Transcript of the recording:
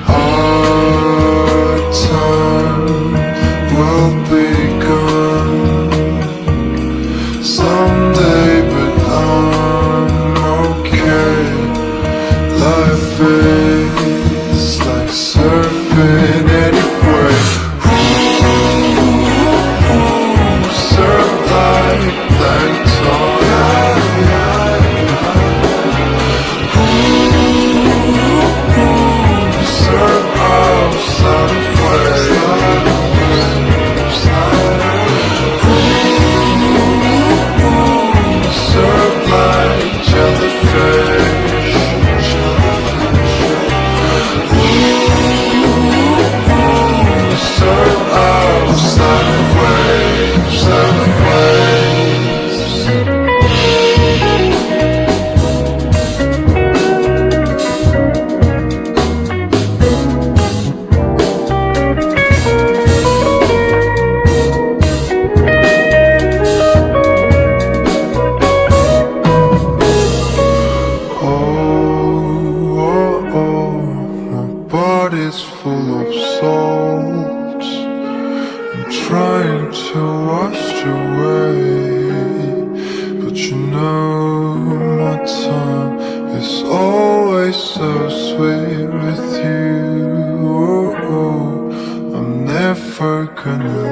Our time will be gone someday, but I'm okay. Life is like surfing anyway. Surf like plankton. Surf outside of waves. Surf like jellyfish. Surf outside of waves, outside of waves. My body's full of salt. I'm trying to wash away, but you know my time is always so sweet with you. I'm never gonna